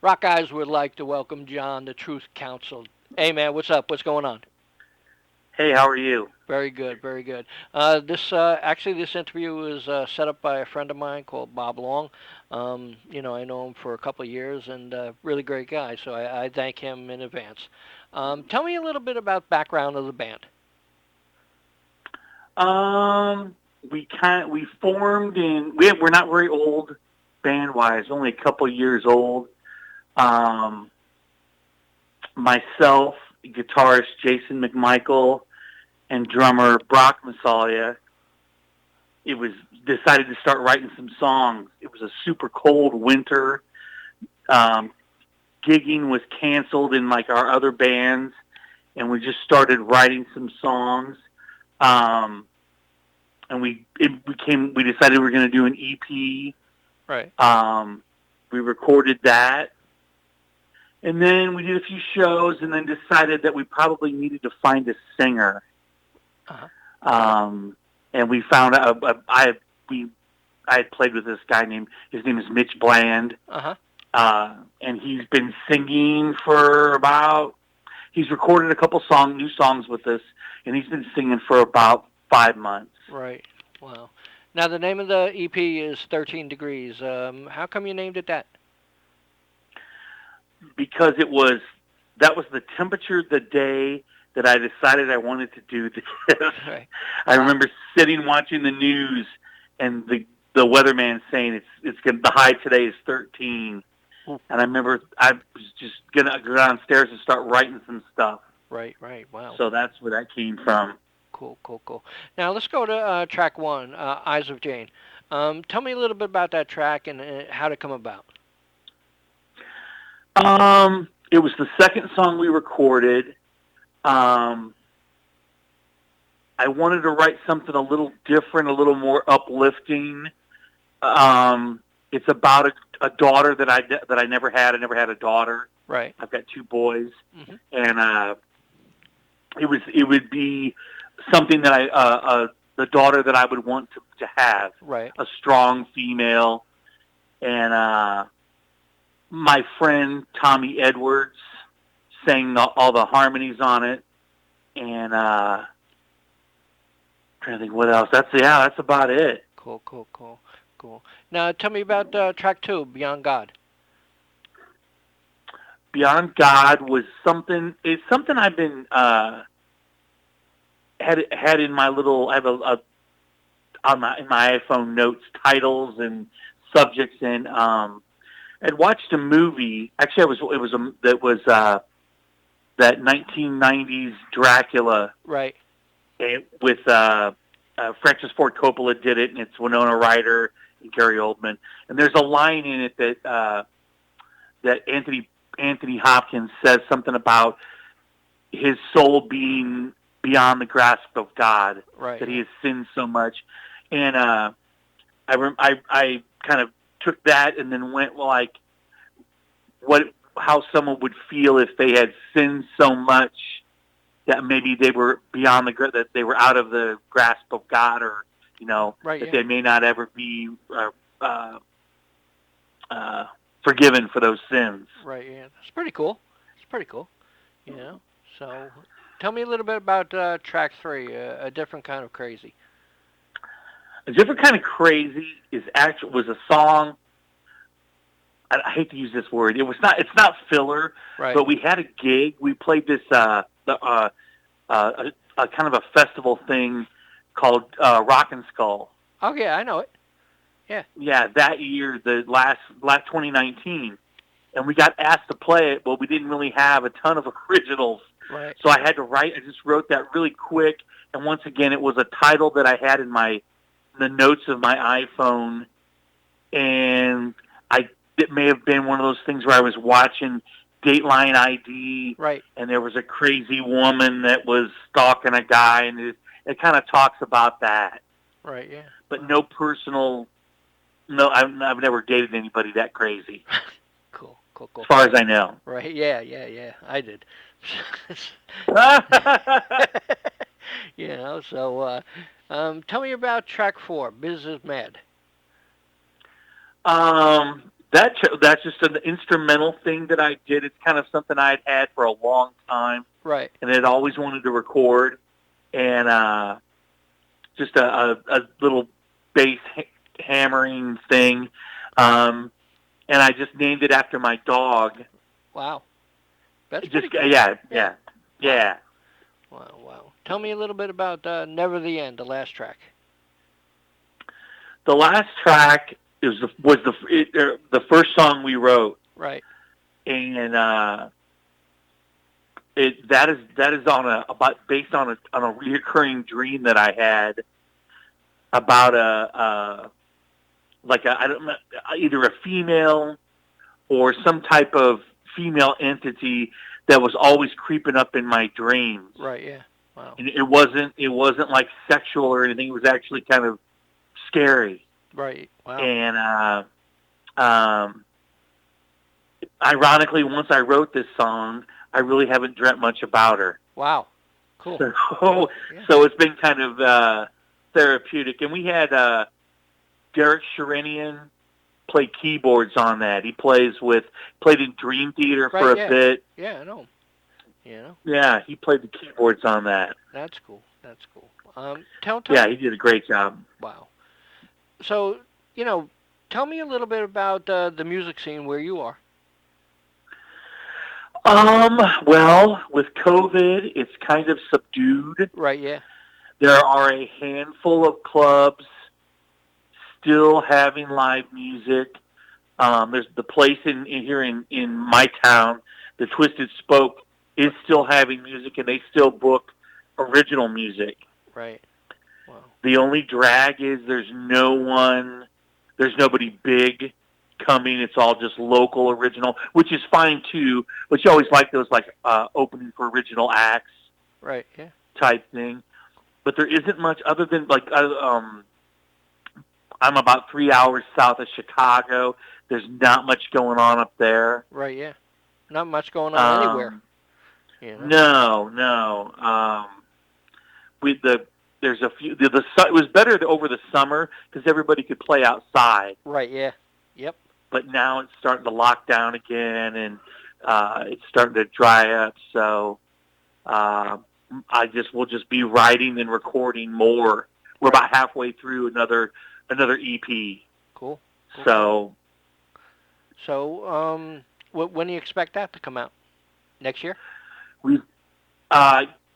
Rockeyez would like to welcome John, the Truth Council. Hey, man, what's up? What's going on? Hey, how are you? Very good, very good. This interview was set up by a friend of mine called Bob Long. I know him for a couple of years, and really great guy. So I thank him in advance. Tell me a little bit about background of the band. Um, we formed we're not very old band wise, only a couple years old. Um, Myself, guitarist Jason McMichael, and drummer Brock Massaglia. It was decided to start writing some songs. It was a super cold winter. Um, Gigging was canceled in like our other bands, and we just started writing some songs. Um, and we decided we were going to do an EP. Right. We recorded that, and then we did a few shows, and then decided that we probably needed to find a singer. Uh-huh. And we found out I had played with this guy named his name is Mitch Bland, Uh-huh. and he's been singing for about he's recorded a couple new songs with us, and he's been singing for about 5 months. Right. Wow. Now, the name of the EP is 13 Degrees. How come you named it that? Because that was the temperature the day that I decided I wanted to do this. Right. I Wow. remember sitting watching the news and the weatherman saying the high today is 13, Ooh. and I remember I was just gonna go downstairs and start writing some stuff. Right, right. Wow. So that's where that came from. Cool, cool, cool. Now let's go to track one, Eyes of Jane. Tell me a little bit about that track and how it come about. It was the second song we recorded. Um, I wanted to write something a little different, a little more uplifting. It's about a daughter that I never had. I never had a daughter. Right. I've got two boys, Hmm. and it would be something that the daughter that I would want to have, Right. a strong female, and my friend Tommy Edwards sang all the harmonies on it, and trying to think what else. That's about it. Cool, cool, cool, cool. Now tell me about track two, Beyond God. Beyond God was something. It's something I've been had in my little. I have a on in my iPhone notes titles and subjects, and I'd watched a movie. Actually, that 1990s Dracula Right. with Francis Ford Coppola did it, and it's Winona Ryder and Gary Oldman. And there's a line in it that Anthony Hopkins says something about his soul being beyond the grasp of God, Right. that he Yeah. has sinned so much. And I kind of took that and then went like how someone would feel if they had sinned so much that maybe they were that they were out of the grasp of God, or Right. that Yeah. they may not ever be uh, uh, forgiven for those sins. Right. Yeah. That's pretty cool. It's pretty cool. You know. So, tell me a little bit about track three, a different kind of crazy. A different kind of crazy was a song. I hate to use this word. It's not filler, Right. but we had a gig. We played this a kind of a festival thing called Rock and Skull. Oh yeah, I know it. Yeah. Yeah, that year, the last 2019, and we got asked to play it. Well, we didn't really have a ton of originals, Right. so I had to write. I just wrote that really quick, and once again, it was a title that I had in the notes of my iPhone, and it may have been one of those things where I was watching Dateline ID, Right. and there was a crazy woman that was stalking a guy, and it kind of talks about that, Right. Yeah. but Wow. no personal. No, I've never dated anybody that crazy, Cool. Cool. Cool. as far as I know. Right. Yeah. Yeah. Yeah. I did. Tell me about track four, Business Mad. That's just an instrumental thing that I did. It's kind of something I had for a long time, Right. and had always wanted to record, and just a little bass hammering thing, and I just named it after my dog. Wow. That's pretty Just cool. yeah, Yeah. yeah, Wow. yeah. Wow. Wow. Tell me a little bit about Never the End, the last track. The last track the first song we wrote, Right. and that is based on a reoccurring dream that I had about I don't know, either a female or some type of female entity that was always creeping up in my dreams. Right. Yeah. Wow. And it wasn't like sexual or anything. It was actually kind of scary. Right. Wow. And ironically, once I wrote this song, I really haven't dreamt much about her. Wow. Cool. So, Yeah. so it's been kind of therapeutic. And we had Derek Sherinian play keyboards on that. He played in Dream Theater Right. for a Yeah. bit. Yeah. I know. You know. Yeah, he played the keyboards on that. That's cool. That's cool. Tell Yeah, me. he did a great job. Wow. So, tell me a little bit about the music scene where you are. Well, with COVID, it's kind of subdued. Right. Yeah. There are a handful of clubs still having live music. There's the place here in my town, the Twisted Spoke, is still having music, and they still book original music. Right. Wow. The only drag is there's nobody big coming. It's all just local original, which is fine too. But you always like those opening for original acts Right. Yeah. type thing. But there isn't much other than I'm about 3 hours south of Chicago. There's not much going on up there. Right. Yeah. Not much going on anywhere. No. There's a few. It was better over the summer because everybody could play outside. Right. Yeah. Yep. But now it's starting to lock down again, and it's starting to dry up. So we'll just be writing and recording more. We're about halfway through another EP. Cool. So when do you expect that to come out? Next year?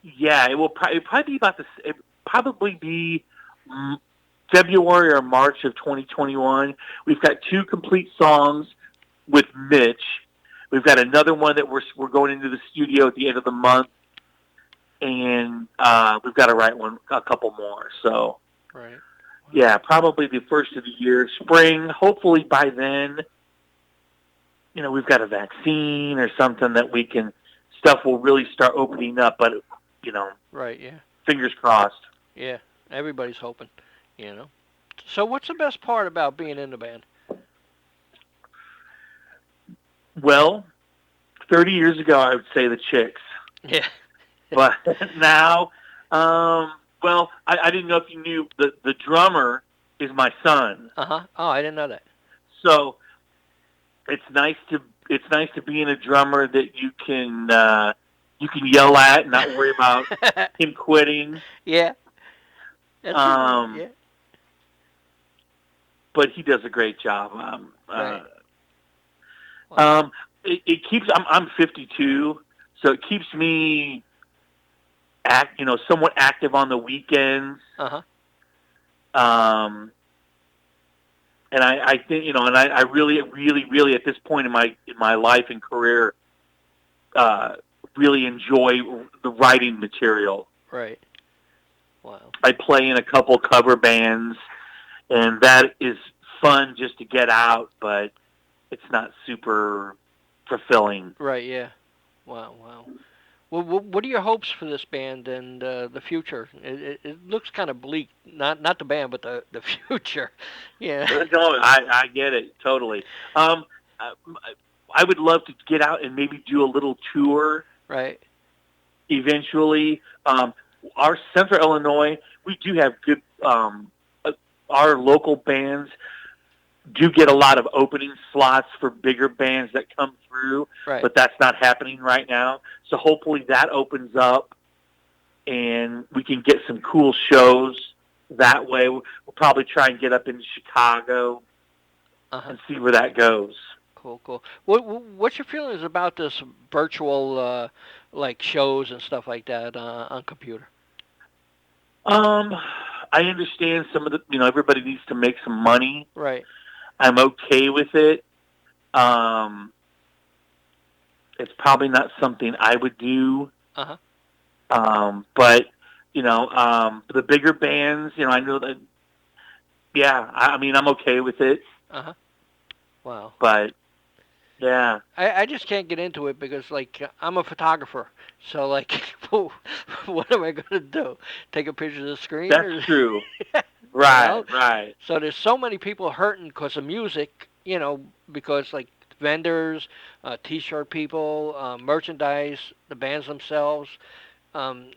Yeah, it will probably be February or March of 2021. We've got 2 complete songs with Mitch. We've got another one that we're going into the studio at the end of the month, and we've got to write a couple more. So, right. Wow. Yeah, probably the first of the year, spring. Hopefully by then, we've got a vaccine or something that stuff will really start opening up. But right. Yeah. fingers crossed. Yeah. Everybody's hoping. So what's the best part about being in the band? Well, 30 years ago, I would say the chicks. Yeah. But now, well, I didn't know if you knew the drummer is my son. Uh-huh. Oh, I didn't know that. So it's nice to be in a drummer that you can yell at and not worry about him quitting. Yeah. That's yeah. But he does a great job. Right. Wow. It keeps. I'm 52, so it keeps me somewhat active on the weekends. Uh-huh. And I think and I really, really, really at this point in my life and career, really enjoy the writing material. Right. Wow. I play in a couple cover bands, and that is fun just to get out, but it's not super fulfilling. Right. Yeah. Wow. Well, what are your hopes for this band and the future? It looks kind of bleak. Not the band, but the future. Yeah. No, I get it totally. I would love to get out and maybe do a little tour. Right. Eventually, our Central Illinois, we do have good. Our local bands do get a lot of opening slots for bigger bands that come through, Right. but that's not happening right now. So hopefully that opens up and we can get some cool shows that way. We'll probably try and get up into Chicago Uh-huh. and see where that goes. Cool, cool. What's your feelings about this virtual like shows and stuff like that on computer? Um, I understand some of the, everybody needs to make some money. Right. I'm okay with it. Um, it's probably not something I would do. Uh-huh. But the bigger bands, I know that. Yeah, I mean, I'm okay with it. Uh-huh. Wow. But yeah, I just can't get into it because like I'm a photographer. So like what am I gonna do? Take a picture of the screen that's or true. you Right, know? right. So there's so many people hurting because of music, because like vendors, t-shirt people, merchandise, the bands themselves, um,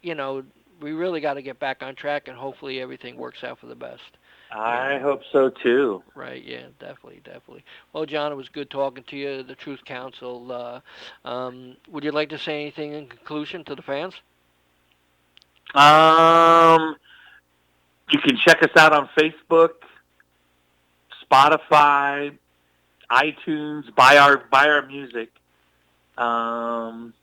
you know, we really got to get back on track and hopefully everything works out for the best. You I know, hope so too. right? Yeah, definitely, definitely. Well, John, it was good talking to you. The Truth Council. Would you like to say anything in conclusion to the fans? Um, you can check us out on Facebook, Spotify, iTunes. Buy our music. Um,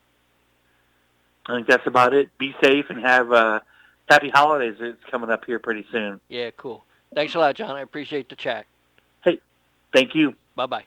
I think that's about it. Be safe and have happy holidays. It's coming up here pretty soon. Yeah, cool. Thanks a lot, John. I appreciate the chat. Hey, thank you. Bye bye.